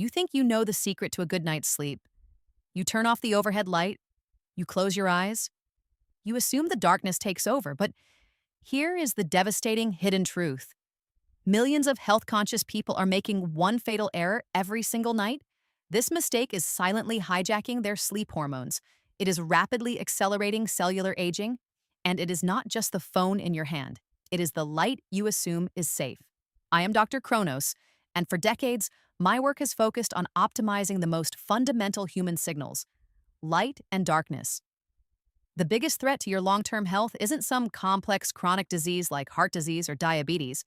You think you know the secret to a good night's sleep. You turn off the overhead light, you close your eyes, you assume the darkness takes over, but here is the devastating hidden truth. Millions of health-conscious people are making one fatal error every single night. This mistake is silently hijacking their sleep hormones. It is rapidly accelerating cellular aging, and it is not just the phone in your hand. It is the light you assume is safe. I am Dr. Chronos, and for decades, my work has focused on optimizing the most fundamental human signals, light and darkness. The biggest threat to your long-term health isn't some complex chronic disease like heart disease or diabetes.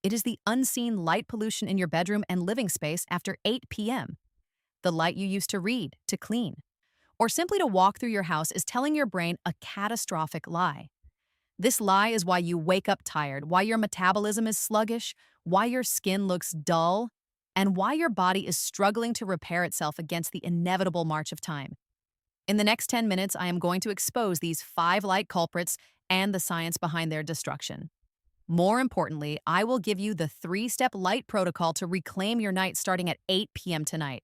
It is the unseen light pollution in your bedroom and living space after 8 p.m. The light you used to read, to clean, or simply to walk through your house is telling your brain a catastrophic lie. This lie is why you wake up tired, why your metabolism is sluggish, why your skin looks dull, and why your body is struggling to repair itself against the inevitable march of time. In the next 10 minutes, I am going to expose these 5 light culprits and the science behind their destruction. More importantly, I will give you the 3-step light protocol to reclaim your night starting at 8 p.m. tonight.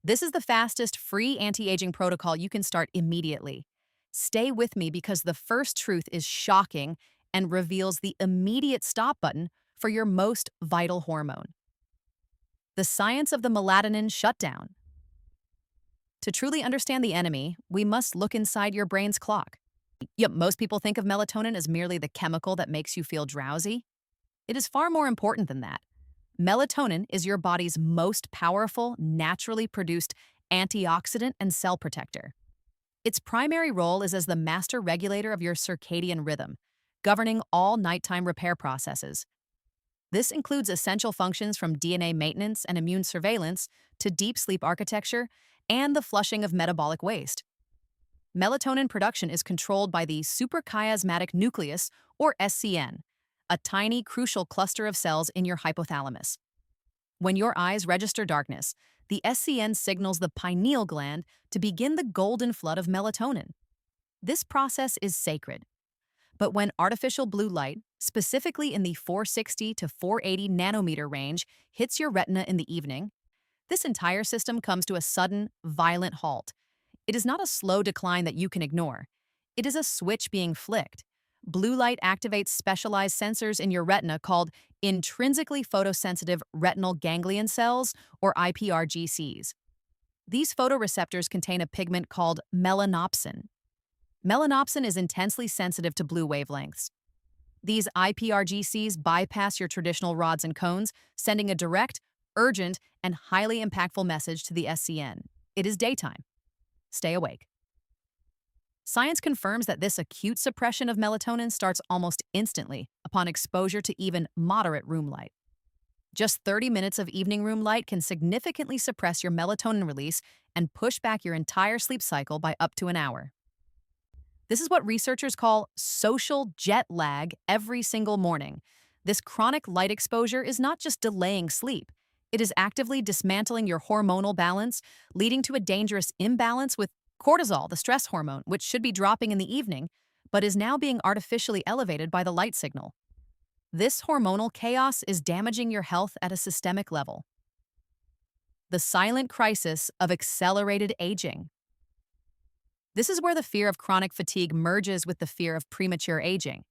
This is the fastest, free anti-aging protocol you can start immediately. Stay with me because the first truth is shocking and reveals the immediate stop button for your most vital hormone. The science of the melatonin shutdown. To truly understand the enemy, we must look inside your brain's clock. Yep, most people think of melatonin as merely the chemical that makes you feel drowsy. It is far more important than that. Melatonin is your body's most powerful, naturally produced antioxidant and cell protector. Its primary role is as the master regulator of your circadian rhythm, governing all nighttime repair processes. This includes essential functions from DNA maintenance and immune surveillance to deep sleep architecture and the flushing of metabolic waste. Melatonin production is controlled by the suprachiasmatic nucleus, or SCN, a tiny, crucial cluster of cells in your hypothalamus. When your eyes register darkness, the SCN signals the pineal gland to begin the golden flood of melatonin. This process is sacred. But when artificial blue light, specifically in the 460 to 480 nanometer range, hits your retina in the evening, this entire system comes to a sudden, violent halt. It is not a slow decline that you can ignore. It is a switch being flicked. Blue light activates specialized sensors in your retina called intrinsically photosensitive retinal ganglion cells, or IPRGCs. These photoreceptors contain a pigment called melanopsin. Melanopsin is intensely sensitive to blue wavelengths. These IPRGCs bypass your traditional rods and cones, sending a direct, urgent, and highly impactful message to the SCN. It is daytime. Stay awake. Science confirms that this acute suppression of melatonin starts almost instantly upon exposure to even moderate room light. Just 30 minutes of evening room light can significantly suppress your melatonin release and push back your entire sleep cycle by up to an hour. This is what researchers call social jet lag every single morning. This chronic light exposure is not just delaying sleep. It is actively dismantling your hormonal balance, leading to a dangerous imbalance with cortisol, the stress hormone, which should be dropping in the evening, but is now being artificially elevated by the light signal. This hormonal chaos is damaging your health at a systemic level. The silent crisis of accelerated aging. This is where the fear of chronic fatigue merges with the fear of premature aging.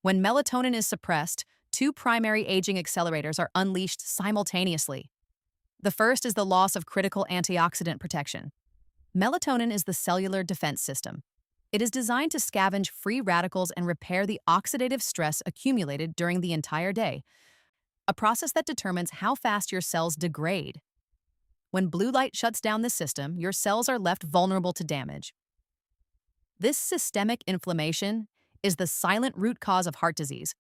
When melatonin is suppressed, 2 primary aging accelerators are unleashed simultaneously. The first is the loss of critical antioxidant protection. Melatonin is the cellular defense system. It is designed to scavenge free radicals and repair the oxidative stress accumulated during the entire day, a process that determines how fast your cells degrade. When blue light shuts down this system, your cells are left vulnerable to damage. This systemic inflammation is the silent root cause of heart disease,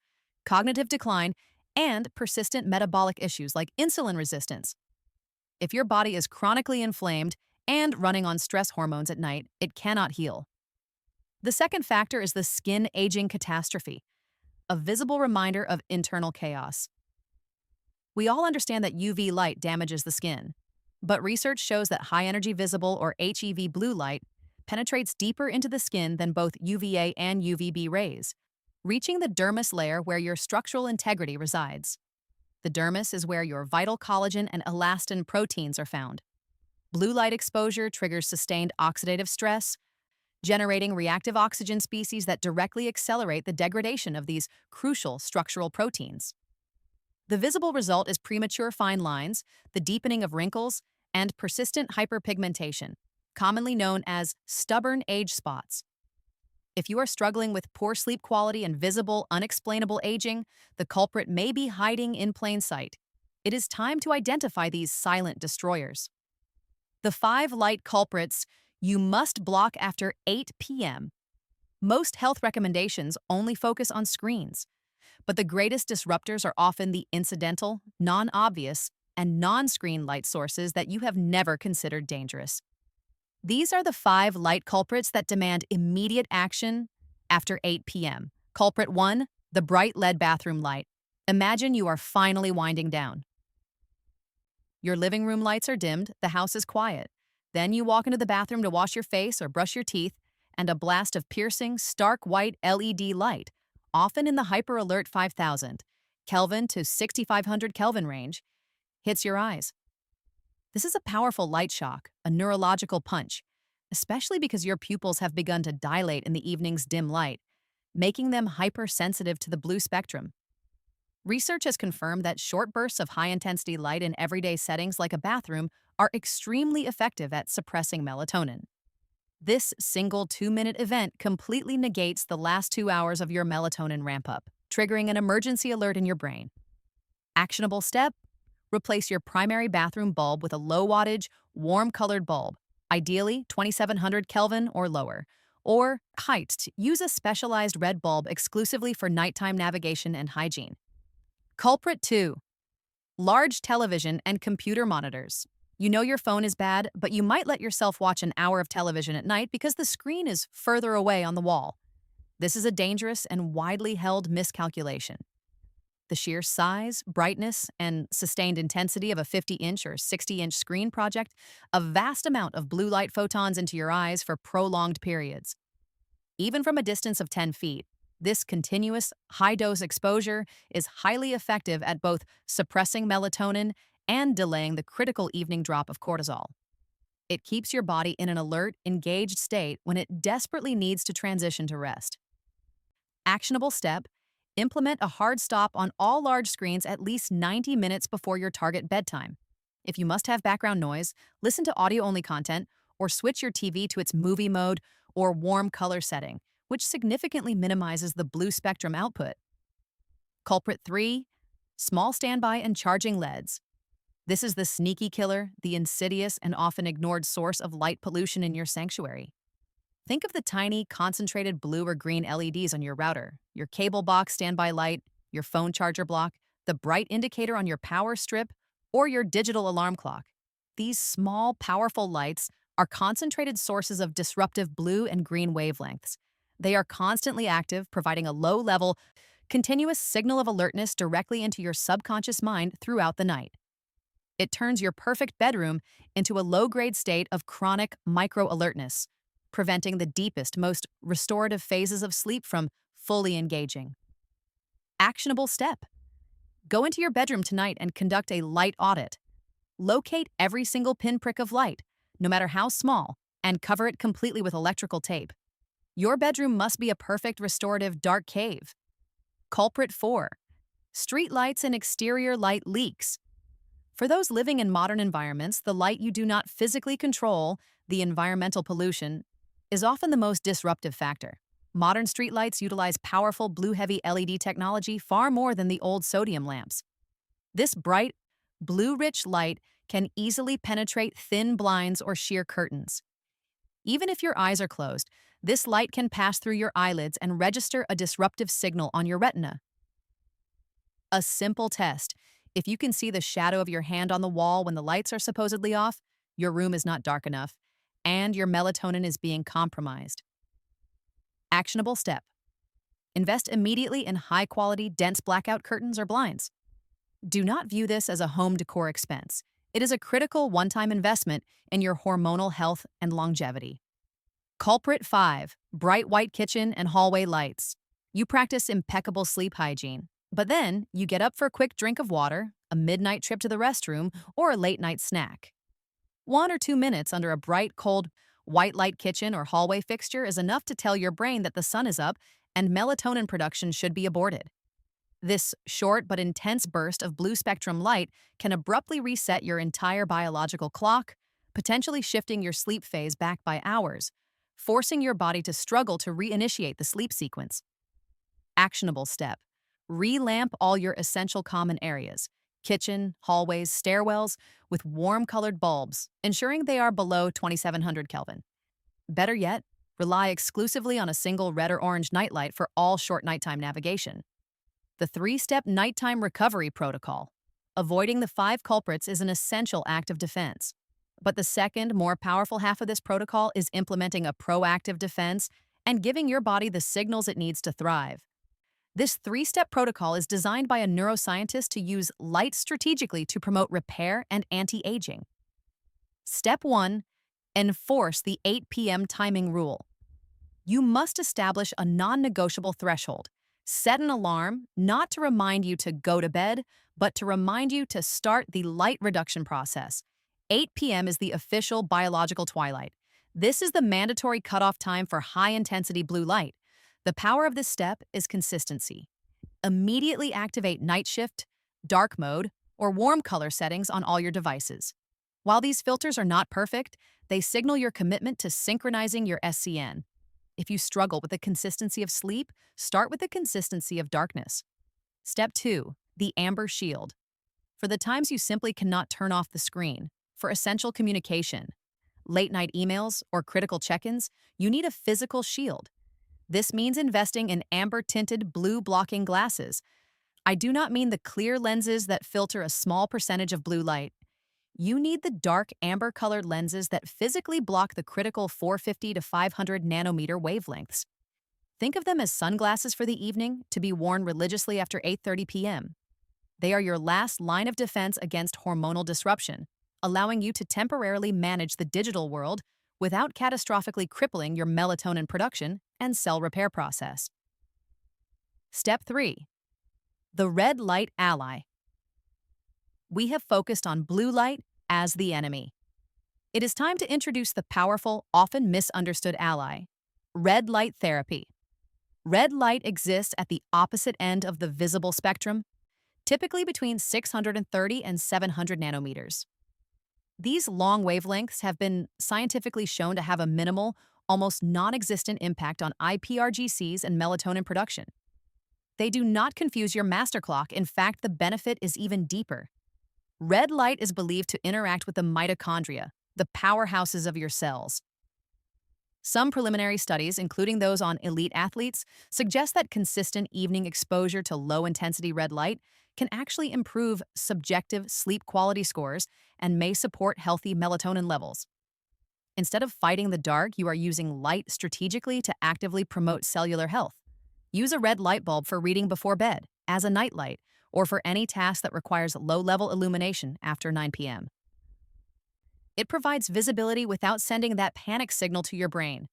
cognitive decline, and persistent metabolic issues like insulin resistance. If your body is chronically inflamed and running on stress hormones at night, it cannot heal. The second factor is the skin aging catastrophe, a visible reminder of internal chaos. We all understand that UV light damages the skin, but research shows that high-energy visible or HEV blue light penetrates deeper into the skin than both UVA and UVB rays, reaching the dermis layer where your structural integrity resides. The dermis is where your vital collagen and elastin proteins are found. Blue light exposure triggers sustained oxidative stress, generating reactive oxygen species that directly accelerate the degradation of these crucial structural proteins. The visible result is premature fine lines, the deepening of wrinkles, and persistent hyperpigmentation, commonly known as stubborn age spots. If you are struggling with poor sleep quality and visible, unexplainable aging, the culprit may be hiding in plain sight. It is time to identify these silent destroyers. The 5 light culprits you must block after 8 p.m. Most health recommendations only focus on screens, but the greatest disruptors are often the incidental, non-obvious, and non-screen light sources that you have never considered dangerous. These are the 5 light culprits that demand immediate action after 8 p.m. Culprit 1, the bright LED bathroom light. Imagine you are finally winding down. Your living room lights are dimmed, the house is quiet. Then you walk into the bathroom to wash your face or brush your teeth, and a blast of piercing, stark white LED light, often in the hyper-alert 5000 Kelvin to 6500 Kelvin range, hits your eyes. This is a powerful light shock, a neurological punch, especially because your pupils have begun to dilate in the evening's dim light, making them hypersensitive to the blue spectrum. Research has confirmed that short bursts of high-intensity light in everyday settings like a bathroom are extremely effective at suppressing melatonin. This single 2-minute event completely negates the last 2 hours of your melatonin ramp-up, triggering an emergency alert in your brain. Actionable step: replace your primary bathroom bulb with a low-wattage, warm-colored bulb, ideally 2700 Kelvin or lower. Or, use a specialized red bulb exclusively for nighttime navigation and hygiene. Culprit 2. Large television and computer monitors. You know your phone is bad, but you might let yourself watch an hour of television at night because the screen is further away on the wall. This is a dangerous and widely held miscalculation. The sheer size, brightness, and sustained intensity of a 50-inch or 60-inch screen project a vast amount of blue light photons into your eyes for prolonged periods. Even from a distance of 10 feet, this continuous, high-dose exposure is highly effective at both suppressing melatonin and delaying the critical evening drop of cortisol. It keeps your body in an alert, engaged state when it desperately needs to transition to rest. Actionable step: implement a hard stop on all large screens at least 90 minutes before your target bedtime. If you must have background noise, listen to audio-only content or switch your TV to its movie mode or warm color setting, which significantly minimizes the blue spectrum output. Culprit 3, small standby and charging LEDs. This is the sneaky killer, the insidious and often ignored source of light pollution in your sanctuary. Think of the tiny, concentrated blue or green LEDs on your router, your cable box standby light, your phone charger block, the bright indicator on your power strip, or your digital alarm clock. These small, powerful lights are concentrated sources of disruptive blue and green wavelengths. They are constantly active, providing a low-level, continuous signal of alertness directly into your subconscious mind throughout the night. It turns your perfect bedroom into a low-grade state of chronic micro-alertness, preventing the deepest, most restorative phases of sleep from fully engaging. Actionable step: go into your bedroom tonight and conduct a light audit. Locate every single pinprick of light, no matter how small, and cover it completely with electrical tape. Your bedroom must be a perfect restorative dark cave. Culprit 4. Street lights and exterior light leaks. For those living in modern environments, the light you do not physically control, the environmental pollution, is often the most disruptive factor. Modern streetlights utilize powerful blue-heavy LED technology far more than the old sodium lamps. This bright, blue-rich light can easily penetrate thin blinds or sheer curtains. Even if your eyes are closed, this light can pass through your eyelids and register a disruptive signal on your retina. A simple test: if you can see the shadow of your hand on the wall when the lights are supposedly off, your room is not dark enough, and your melatonin is being compromised. Actionable step: invest immediately in high-quality, dense blackout curtains or blinds. Do not view this as a home decor expense. It is a critical one-time investment in your hormonal health and longevity. Culprit 5. Bright white kitchen and hallway lights. You practice impeccable sleep hygiene, But then you get up for a quick drink of water, a midnight trip to the restroom, or a late night snack. 1 or 2 minutes under a bright, cold, white light kitchen or hallway fixture is enough to tell your brain that the sun is up and melatonin production should be aborted. This short but intense burst of blue spectrum light can abruptly reset your entire biological clock, potentially shifting your sleep phase back by hours, forcing your body to struggle to reinitiate the sleep sequence. Actionable step: relamp all your essential common areas, kitchen, hallways, stairwells, with warm colored bulbs, ensuring they are below 2700 Kelvin. Better yet, rely exclusively on a single red or orange nightlight for all short nighttime navigation. The 3-step nighttime recovery protocol. Avoiding the 5 culprits is an essential act of defense. But the second, more powerful half of this protocol is implementing a proactive defense and giving your body the signals it needs to thrive. This 3-step protocol is designed by a neuroscientist to use light strategically to promote repair and anti-aging. Step 1. Enforce the 8 p.m. timing rule. You must establish a non-negotiable threshold. Set an alarm, not to remind you to go to bed, but to remind you to start the light reduction process. 8 p.m. is the official biological twilight. This is the mandatory cutoff time for high-intensity blue light. The power of this step is consistency. Immediately activate night shift, dark mode, or warm color settings on all your devices. While these filters are not perfect, they signal your commitment to synchronizing your SCN. If you struggle with the consistency of sleep, start with the consistency of darkness. Step 2. The amber shield. For the times you simply cannot turn off the screen, for essential communication, late-night emails, or critical check-ins, you need a physical shield. This means investing in amber-tinted blue-blocking glasses. I do not mean the clear lenses that filter a small percentage of blue light. You need the dark amber-colored lenses that physically block the critical 450 to 500 nanometer wavelengths. Think of them as sunglasses for the evening, to be worn religiously after 8:30 p.m. They are your last line of defense against hormonal disruption, allowing you to temporarily manage the digital world without catastrophically crippling your melatonin production and cell repair process. Step 3. The red light ally. We have focused on blue light as the enemy. It is time to introduce the powerful, often misunderstood ally: red light therapy. Red light exists at the opposite end of the visible spectrum, typically between 630 and 700 nanometers. These long wavelengths have been scientifically shown to have a minimal, almost non-existent impact on iPRGCs and melatonin production. They do not confuse your master clock. In fact, the benefit is even deeper. Red light is believed to interact with the mitochondria, the powerhouses of your cells. Some preliminary studies, including those on elite athletes, suggest that consistent evening exposure to low-intensity red light can actually improve subjective sleep quality scores and may support healthy melatonin levels. Instead of fighting the dark, you are using light strategically to actively promote cellular health. Use a red light bulb for reading before bed, as a nightlight, or for any task that requires low-level illumination after 9 p.m. It provides visibility without sending that panic signal to your brain.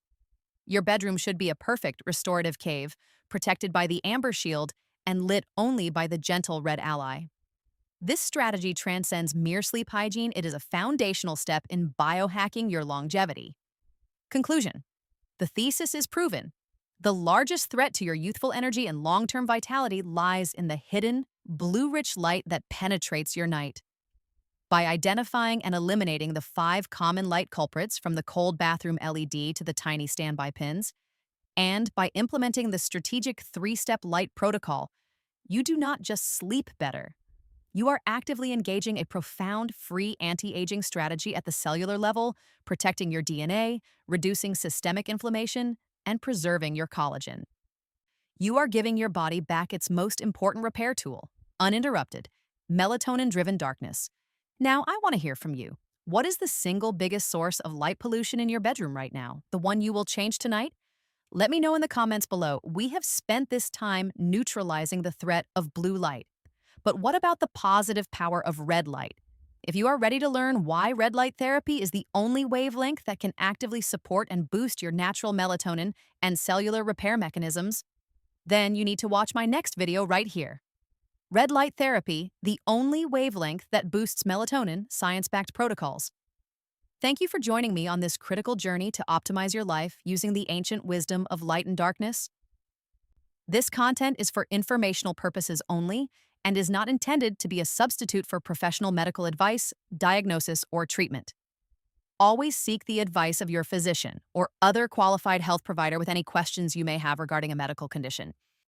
Your bedroom should be a perfect restorative cave, protected by the amber shield and lit only by the gentle red ally. This strategy transcends mere sleep hygiene. It is a foundational step in biohacking your longevity. Conclusion: the thesis is proven. The largest threat to your youthful energy and long-term vitality lies in the hidden, blue-rich light that penetrates your night. By identifying and eliminating the 5 common light culprits, from the cold bathroom LED to the tiny standby pins, and by implementing the strategic 3-step light protocol, you do not just sleep better. You are actively engaging a profound free anti-aging strategy at the cellular level, protecting your DNA, reducing systemic inflammation, and preserving your collagen. You are giving your body back its most important repair tool: uninterrupted, melatonin-driven darkness. Now, I want to hear from you. What is the single biggest source of light pollution in your bedroom right now? The one you will change tonight? Let me know in the comments below. We have spent this time neutralizing the threat of blue light. But what about the positive power of red light? If you are ready to learn why red light therapy is the only wavelength that can actively support and boost your natural melatonin and cellular repair mechanisms, then you need to watch my next video right here. Red light therapy, the only wavelength that boosts melatonin, science backed protocols. Thank you for joining me on this critical journey to optimize your life using the ancient wisdom of light and darkness. This content is for informational purposes only and is not intended to be a substitute for professional medical advice, diagnosis, or treatment. Always seek the advice of your physician or other qualified health provider with any questions you may have regarding a medical condition.